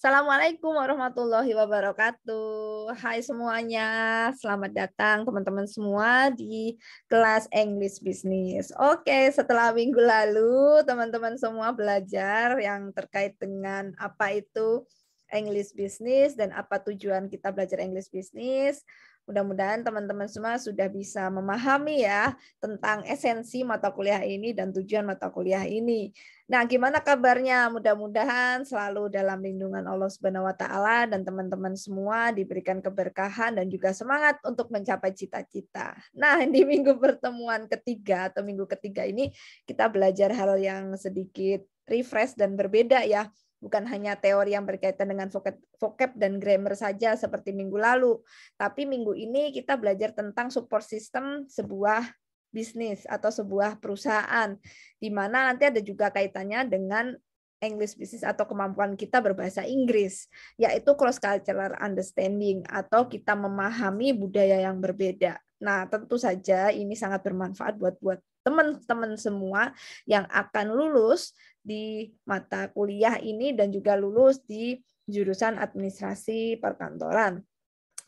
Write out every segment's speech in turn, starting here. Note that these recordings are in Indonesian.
Assalamualaikum warahmatullahi wabarakatuh. Hai semuanya, selamat datang teman-teman semua di kelas English Business. Oke, setelah minggu lalu teman-teman semua belajar yang terkait dengan apa itu English Business dan apa tujuan kita belajar English Business. Mudah-mudahan teman-teman semua sudah bisa memahami ya tentang esensi mata kuliah ini dan tujuan mata kuliah ini. Nah, gimana kabarnya? Mudah-mudahan selalu dalam lindungan Allah Subhanahu wa taala dan teman-teman semua diberikan keberkahan dan juga semangat untuk mencapai cita-cita. Nah, di minggu pertemuan ketiga atau minggu ketiga ini kita belajar hal yang sedikit refresh dan berbeda ya. Bukan hanya teori yang berkaitan dengan vocab dan grammar saja seperti minggu lalu, tapi minggu ini kita belajar tentang support system sebuah bisnis atau sebuah perusahaan, di mana nanti ada juga kaitannya dengan English business atau kemampuan kita berbahasa Inggris, yaitu cross cultural understanding atau kita memahami budaya yang berbeda. Nah, tentu saja ini sangat bermanfaat buat teman-teman semua yang akan lulus di mata kuliah ini dan juga lulus di jurusan administrasi perkantoran.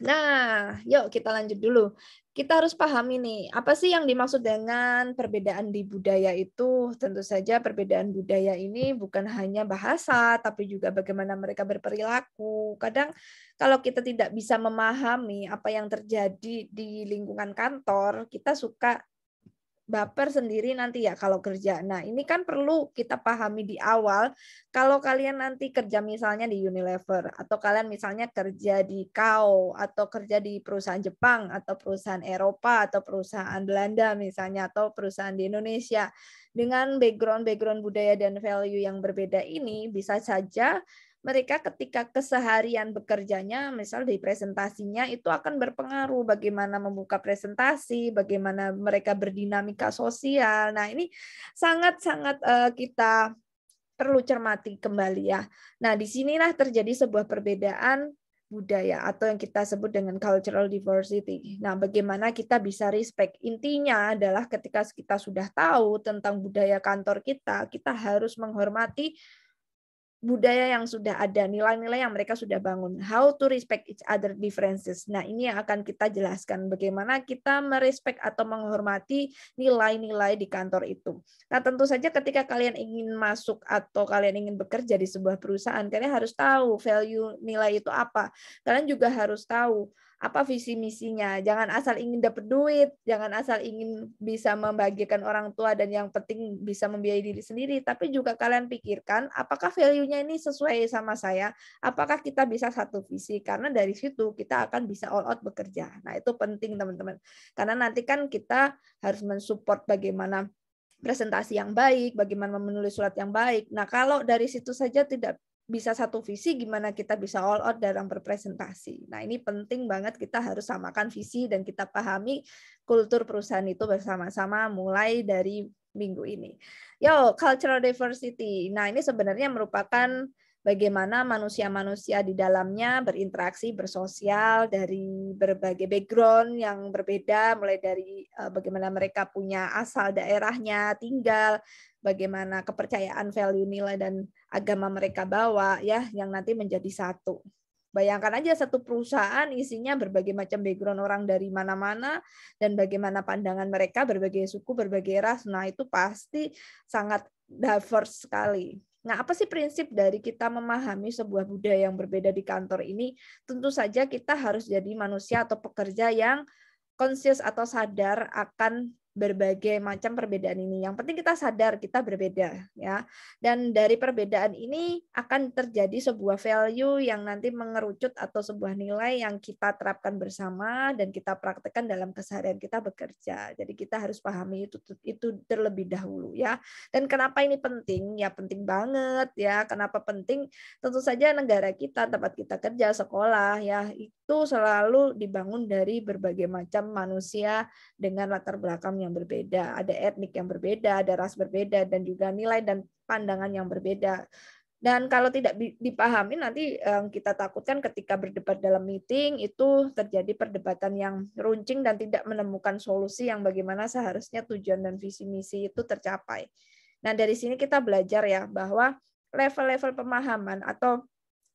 Nah, yuk kita lanjut dulu. Kita harus pahami nih, apa sih yang dimaksud dengan perbedaan di budaya itu? Tentu saja perbedaan budaya ini bukan hanya bahasa, tapi juga bagaimana mereka berperilaku. Kadang kalau kita tidak bisa memahami apa yang terjadi di lingkungan kantor, kita suka baper sendiri nanti ya kalau kerja. Nah, ini kan perlu kita pahami di awal. Kalau kalian nanti kerja misalnya di Unilever, atau kalian misalnya kerja di Kao, atau kerja di perusahaan Jepang, atau perusahaan Eropa, atau perusahaan Belanda misalnya, atau perusahaan di Indonesia. Dengan background budaya dan value yang berbeda ini, bisa saja mereka ketika keseharian bekerjanya, misal di presentasinya, itu akan berpengaruh bagaimana membuka presentasi, bagaimana mereka berdinamika sosial. Nah, ini sangat-sangat kita perlu cermati kembali ya. Nah, disinilah terjadi sebuah perbedaan budaya atau yang kita sebut dengan cultural diversity. Nah, bagaimana kita bisa respect? Intinya adalah ketika kita sudah tahu tentang budaya kantor kita, kita harus menghormati budaya yang sudah ada, nilai-nilai yang mereka sudah bangun. How to respect each other differences. Nah, ini yang akan kita jelaskan bagaimana kita merespek atau menghormati nilai-nilai di kantor itu. Nah, tentu saja ketika kalian ingin masuk atau kalian ingin bekerja di sebuah perusahaan, kalian harus tahu value nilai itu apa. Kalian juga harus tahu apa visi misinya. Jangan asal ingin dapat duit, jangan asal ingin bisa membahagiakan orang tua dan yang penting bisa membiayai diri sendiri, tapi juga kalian pikirkan apakah value-nya ini sesuai sama saya, apakah kita bisa satu visi, karena dari situ kita akan bisa all out bekerja. Nah, itu penting teman-teman. Karena nanti kan kita harus mensupport bagaimana presentasi yang baik, bagaimana menulis surat yang baik. Nah, kalau dari situ saja tidak bisa satu visi, gimana kita bisa all out dalam berpresentasi. Nah, ini penting banget kita harus samakan visi dan kita pahami kultur perusahaan itu bersama-sama mulai dari minggu ini. Yo, cultural diversity. Nah, ini sebenarnya merupakan bagaimana manusia-manusia di dalamnya berinteraksi, bersosial dari berbagai background yang berbeda, mulai dari bagaimana mereka punya asal daerahnya, tinggal, bagaimana kepercayaan, value, nilai, dan agama mereka bawa, ya, yang nanti menjadi satu. Bayangkan aja satu perusahaan isinya berbagai macam background orang dari mana-mana dan bagaimana pandangan mereka, berbagai suku, berbagai ras. Nah, itu pasti sangat diverse sekali. Nah, apa sih prinsip dari kita memahami sebuah budaya yang berbeda di kantor ini? Tentu saja kita harus jadi manusia atau pekerja yang conscious atau sadar akan berbagai macam perbedaan ini. Yang penting kita sadar kita berbeda, ya. Dan dari perbedaan ini akan terjadi sebuah value yang nanti mengerucut atau sebuah nilai yang kita terapkan bersama dan kita praktekkan dalam keseharian kita bekerja. Jadi kita harus pahami itu terlebih dahulu, ya. Dan kenapa ini penting? Ya penting banget, ya. Kenapa penting? Tentu saja negara kita, tempat kita kerja, sekolah, ya, itu selalu dibangun dari berbagai macam manusia dengan latar belakang yang berbeda, ada etnik yang berbeda, ada ras berbeda, dan juga nilai dan pandangan yang berbeda. Dan kalau tidak dipahami nanti kita takutkan ketika berdebat dalam meeting itu terjadi perdebatan yang runcing dan tidak menemukan solusi yang bagaimana seharusnya tujuan dan visi misi itu tercapai. Nah, dari sini kita belajar ya bahwa level-level pemahaman atau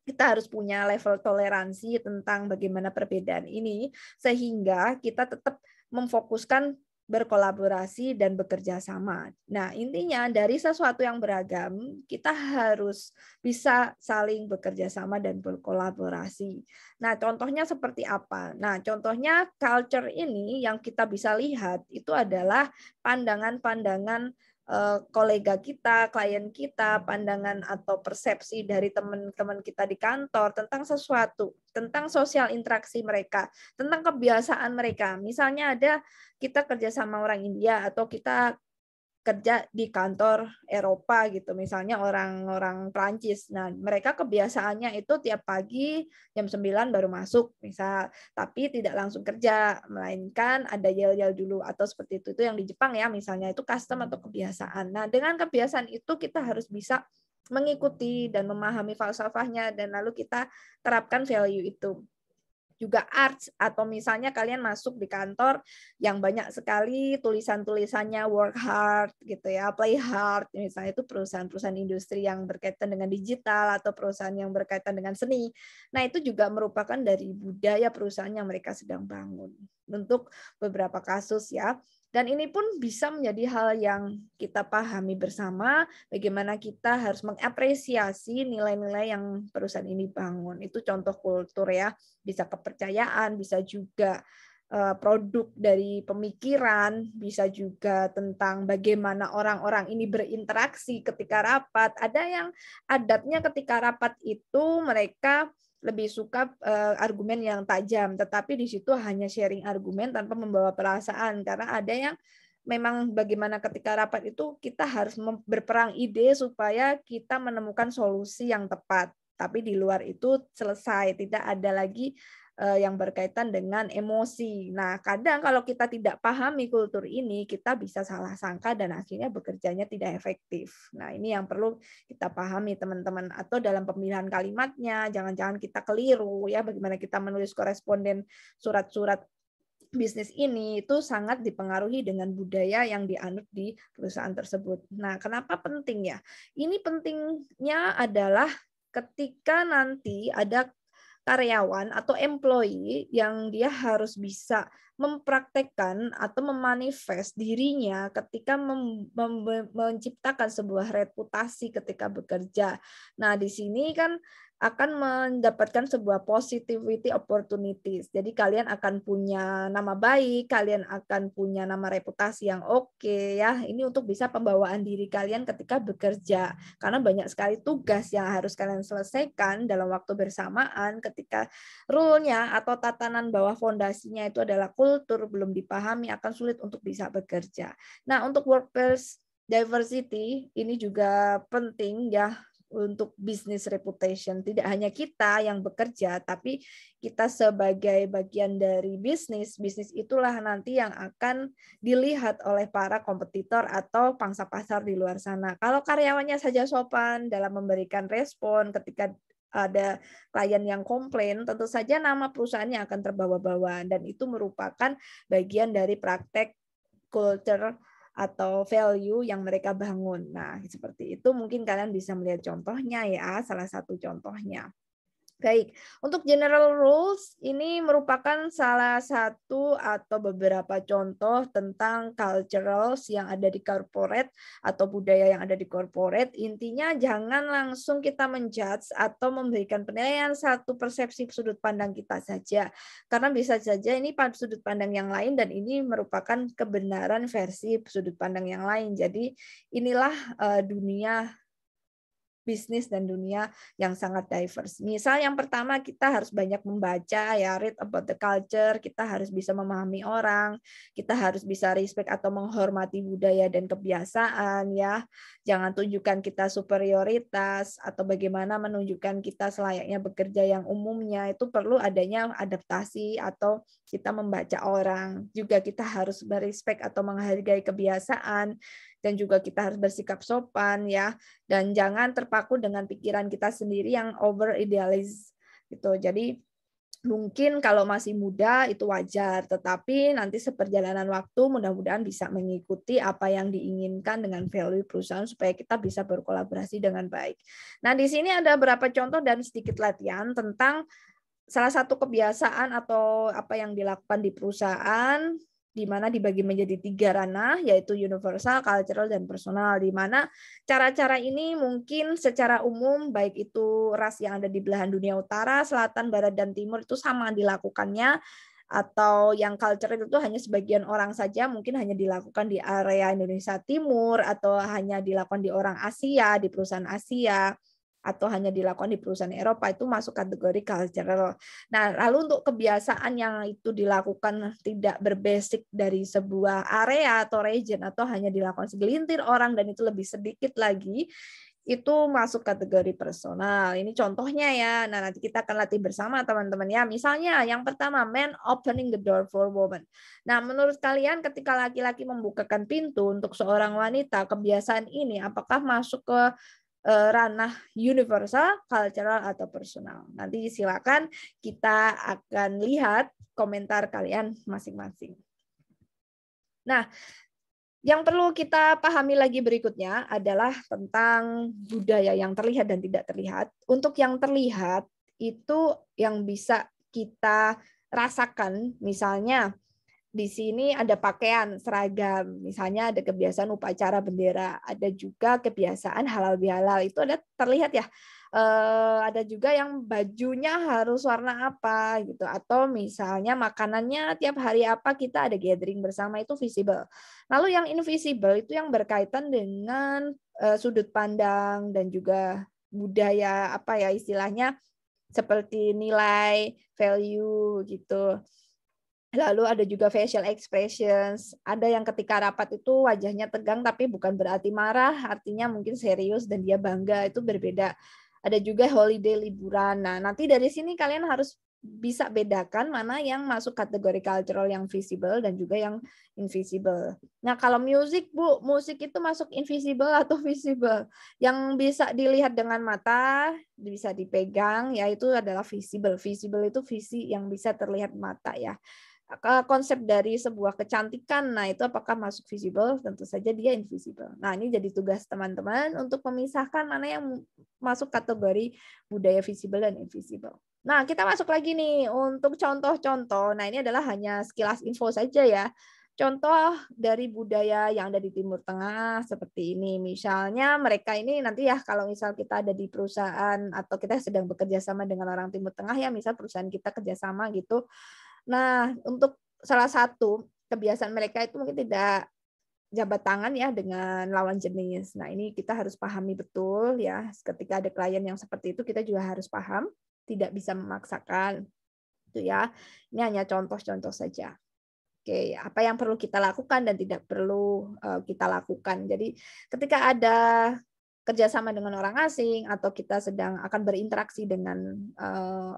kita harus punya level toleransi tentang bagaimana perbedaan ini, sehingga kita tetap memfokuskan berkolaborasi dan bekerja sama. Nah, intinya dari sesuatu yang beragam, kita harus bisa saling bekerja sama dan berkolaborasi. Nah, contohnya seperti apa? Nah, contohnya culture ini yang kita bisa lihat itu adalah pandangan-pandangan kolega kita, klien kita, pandangan atau persepsi dari teman-teman kita di kantor tentang sesuatu, tentang sosial interaksi mereka, tentang kebiasaan mereka. Misalnya ada kita kerja sama orang India atau kita kerja di kantor Eropa gitu, misalnya orang-orang Prancis. Nah, mereka kebiasaannya itu tiap pagi jam 9 baru masuk, misal, tapi tidak langsung kerja, melainkan ada yel-yel dulu atau seperti itu yang di Jepang ya, misalnya itu custom atau kebiasaan. Nah, dengan kebiasaan itu kita harus bisa mengikuti dan memahami falsafahnya dan lalu kita terapkan value itu. Juga arts atau misalnya kalian masuk di kantor yang banyak sekali tulisan-tulisannya work hard gitu ya, play hard, misalnya itu perusahaan-perusahaan industri yang berkaitan dengan digital atau perusahaan yang berkaitan dengan seni. Nah, itu juga merupakan dari budaya perusahaan yang mereka sedang bangun. Untuk beberapa kasus ya. Dan ini pun bisa menjadi hal yang kita pahami bersama, bagaimana kita harus mengapresiasi nilai-nilai yang perusahaan ini bangun. Itu contoh kultur ya, bisa kepercayaan, bisa juga produk dari pemikiran, bisa juga tentang bagaimana orang-orang ini berinteraksi ketika rapat. Ada yang adatnya ketika rapat itu mereka lebih suka argumen yang tajam, tetapi di situ hanya sharing argumen tanpa membawa perasaan, karena ada yang memang bagaimana ketika rapat itu kita harus berperang ide supaya kita menemukan solusi yang tepat, tapi di luar itu selesai, tidak ada lagi yang berkaitan dengan emosi. Nah, kadang kalau kita tidak pahami kultur ini, kita bisa salah sangka dan akhirnya bekerjanya tidak efektif. Nah, ini yang perlu kita pahami, teman-teman. Atau dalam pemilihan kalimatnya, jangan-jangan kita keliru, ya, bagaimana kita menulis koresponden surat-surat bisnis ini itu sangat dipengaruhi dengan budaya yang dianut di perusahaan tersebut. Nah, kenapa penting ya? Ini pentingnya adalah ketika nanti ada karyawan atau employee yang dia harus bisa mempraktekkan atau memanifest dirinya ketika menciptakan sebuah reputasi ketika bekerja. Nah, di sini kan akan mendapatkan sebuah positivity opportunities. Jadi kalian akan punya nama baik, kalian akan punya nama reputasi yang oke ya. Ini untuk bisa pembawaan diri kalian ketika bekerja. Karena banyak sekali tugas yang harus kalian selesaikan dalam waktu bersamaan ketika rule-nya atau tatanan bawah fondasinya itu adalah kultur belum dipahami, akan sulit untuk bisa bekerja. Nah, untuk workplace diversity ini juga penting ya untuk business reputation. Tidak hanya kita yang bekerja, tapi kita sebagai bagian dari bisnis itulah nanti yang akan dilihat oleh para kompetitor atau pangsa pasar di luar sana. Kalau karyawannya saja sopan dalam memberikan respon ketika ada klien yang komplain, tentu saja nama perusahaannya akan terbawa-bawa, dan itu merupakan bagian dari praktek culture atau value yang mereka bangun. Nah, seperti itu mungkin kalian bisa melihat contohnya ya, salah satu contohnya. Baik, untuk general rules ini merupakan salah satu atau beberapa contoh tentang culturals yang ada di corporate atau budaya yang ada di corporate. Intinya jangan langsung kita menjudge atau memberikan penilaian satu persepsi sudut pandang kita saja. Karena bisa saja ini sudut pandang yang lain dan ini merupakan kebenaran versi sudut pandang yang lain. Jadi inilah dunia bisnis dan dunia yang sangat diverse. Misal yang pertama kita harus banyak membaca ya, read about the culture, kita harus bisa memahami orang, kita harus bisa respect atau menghormati budaya dan kebiasaan ya. Jangan tunjukkan kita superioritas atau bagaimana menunjukkan kita selayaknya bekerja yang umumnya, itu perlu adanya adaptasi atau kita membaca orang. Juga kita harus berespek atau menghargai kebiasaan dan juga kita harus bersikap sopan ya, dan jangan terpaku dengan pikiran kita sendiri yang over idealis gitu. Jadi Mungkin kalau masih muda itu wajar, tetapi nanti seperjalanan waktu mudah-mudahan bisa mengikuti apa yang diinginkan dengan value perusahaan supaya kita bisa berkolaborasi dengan baik. Nah, di sini ada beberapa contoh dan sedikit latihan tentang salah satu kebiasaan atau apa yang dilakukan di perusahaan, di mana dibagi menjadi 3 ranah, yaitu universal, cultural, dan personal, di mana cara-cara ini mungkin secara umum, baik itu ras yang ada di belahan dunia utara, selatan, barat, dan timur itu sama dilakukannya, atau yang cultural itu hanya sebagian orang saja, mungkin hanya dilakukan di area Indonesia Timur, atau hanya dilakukan di orang Asia, di perusahaan Asia, atau hanya dilakukan di perusahaan Eropa, itu masuk kategori cultural. Nah, lalu untuk kebiasaan yang itu dilakukan tidak berbasic dari sebuah area atau region, atau hanya dilakukan segelintir orang dan itu lebih sedikit lagi, itu masuk kategori personal. Ini contohnya ya. Nah, nanti kita akan latih bersama teman-teman ya. Misalnya yang pertama, man opening the door for woman. Nah, menurut kalian ketika laki-laki membukakan pintu untuk seorang wanita, kebiasaan ini apakah masuk ke ranah universal, cultural, atau personal? Nanti silakan kita akan lihat komentar kalian masing-masing. Nah, yang perlu kita pahami lagi berikutnya adalah tentang budaya yang terlihat dan tidak terlihat. Untuk yang terlihat itu yang bisa kita rasakan, misalnya di sini ada pakaian seragam, misalnya ada kebiasaan upacara bendera, ada juga kebiasaan halal bihalal, itu ada terlihat ya. Ada juga yang bajunya harus warna apa gitu, atau misalnya makanannya tiap hari apa, kita ada gathering bersama, itu visible. Lalu yang invisible itu yang berkaitan dengan sudut pandang dan juga budaya, apa ya istilahnya, seperti nilai, value gitu. Lalu ada juga facial expressions. Ada yang ketika rapat itu wajahnya tegang tapi bukan berarti marah, artinya mungkin serius dan dia bangga, itu berbeda. Ada juga holiday, liburan. Nah, nanti dari sini kalian harus bisa bedakan mana yang masuk kategori cultural yang visible dan juga yang invisible. Nah, kalau musik, Bu, musik itu masuk invisible atau visible? Yang bisa dilihat dengan mata, bisa dipegang, yaitu adalah visible. Visible itu visi yang bisa terlihat mata ya. Konsep dari sebuah kecantikan, nah itu apakah masuk visible? Tentu saja dia invisible. Nah, ini jadi tugas teman-teman untuk memisahkan mana yang masuk kategori budaya visible dan invisible. Nah, kita masuk lagi nih untuk contoh-contoh. Nah, ini adalah hanya sekilas info saja ya. Contoh dari budaya yang ada di Timur Tengah seperti ini. Misalnya mereka ini nanti ya kalau misal kita ada di perusahaan atau kita sedang bekerja sama dengan orang Timur Tengah ya, misal perusahaan kita kerjasama gitu. Nah, untuk salah satu kebiasaan mereka itu mungkin tidak jabat tangan ya dengan lawan jenis. Nah, ini kita harus pahami betul ya. Ketika ada klien yang seperti itu, kita juga harus paham, tidak bisa memaksakan. Itu ya. Ini hanya contoh-contoh saja. Oke, apa yang perlu kita lakukan dan tidak perlu kita lakukan. Jadi, ketika ada kerjasama dengan orang asing atau kita sedang akan berinteraksi dengan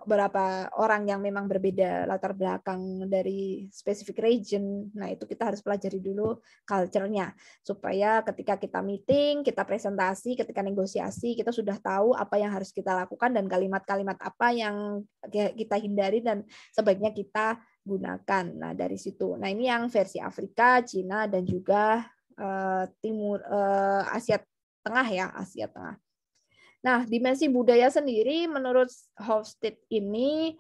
beberapa orang yang memang berbeda latar belakang dari specific region, nah itu kita harus pelajari dulu culture-nya supaya ketika kita meeting, kita presentasi, ketika negosiasi, kita sudah tahu apa yang harus kita lakukan dan kalimat-kalimat apa yang kita hindari dan sebaiknya kita gunakan. Nah, dari situ. Nah, ini yang versi Afrika, Cina, dan juga Timur Asia Tengah ya, Asia Tengah. Nah, dimensi budaya sendiri menurut Hofstede ini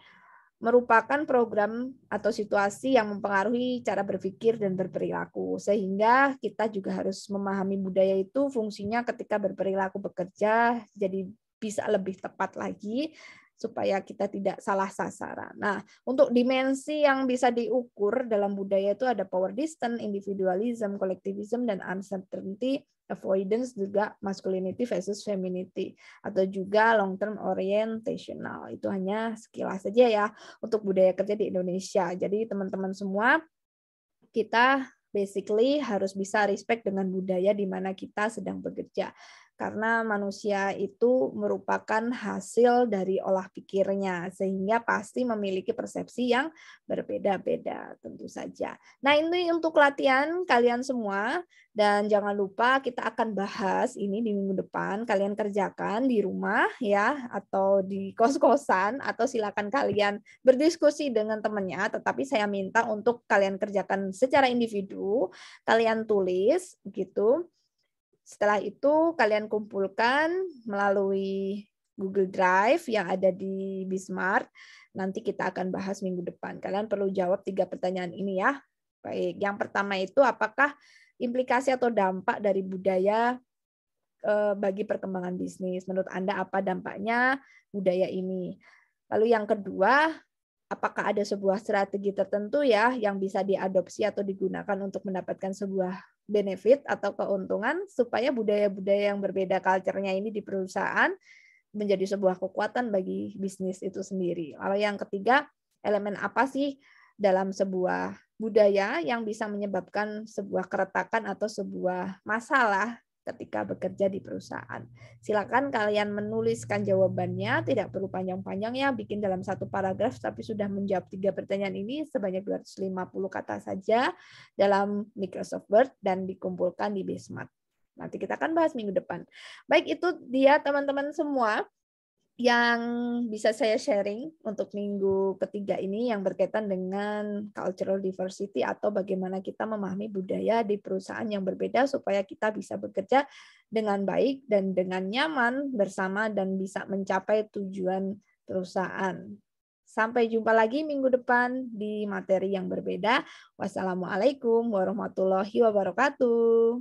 merupakan program atau situasi yang mempengaruhi cara berpikir dan berperilaku. Sehingga kita juga harus memahami budaya itu fungsinya ketika berperilaku bekerja, jadi bisa lebih tepat lagi supaya kita tidak salah sasaran. Nah, untuk dimensi yang bisa diukur dalam budaya itu ada power distance, individualism, collectivism, dan uncertainty, avoidance, juga masculinity versus femininity, atau juga long term orientational. Itu hanya sekilas saja ya untuk budaya kerja di Indonesia. Jadi teman-teman semua, kita basically harus bisa respect dengan budaya di mana kita sedang bekerja. karena manusia itu merupakan hasil dari olah pikirnya, sehingga pasti memiliki persepsi yang berbeda-beda tentu saja. Nah, ini untuk latihan kalian semua, dan jangan lupa kita akan bahas ini di minggu depan. Kalian kerjakan di rumah ya, atau di kos-kosan, atau silakan kalian berdiskusi dengan temannya, tetapi saya minta untuk kalian kerjakan secara individu, kalian tulis gitu. Setelah itu kalian kumpulkan melalui Google Drive yang ada di Bismart. Nanti kita akan bahas minggu depan. Kalian perlu jawab 3 pertanyaan ini ya. Baik, yang pertama itu apakah implikasi atau dampak dari budaya bagi perkembangan bisnis? Menurut Anda apa dampaknya budaya ini? Lalu yang kedua, apakah ada sebuah strategi tertentu ya yang bisa diadopsi atau digunakan untuk mendapatkan sebuah benefit atau keuntungan supaya budaya-budaya yang berbeda culture-nya ini di perusahaan menjadi sebuah kekuatan bagi bisnis itu sendiri. Lalu yang ketiga, elemen apa sih dalam sebuah budaya yang bisa menyebabkan sebuah keretakan atau sebuah masalah ketika bekerja di perusahaan. Silakan kalian menuliskan jawabannya, tidak perlu panjang-panjang ya, bikin dalam 1 paragraf, tapi sudah menjawab 3 pertanyaan ini sebanyak 250 kata saja dalam Microsoft Word dan dikumpulkan di Bismart. Nanti kita akan bahas minggu depan. Baik, itu dia teman-teman semua yang bisa saya sharing untuk minggu ketiga ini yang berkaitan dengan cultural diversity atau bagaimana kita memahami budaya di perusahaan yang berbeda supaya kita bisa bekerja dengan baik dan dengan nyaman bersama dan bisa mencapai tujuan perusahaan. Sampai jumpa lagi minggu depan di materi yang berbeda. Wassalamualaikum warahmatullahi wabarakatuh.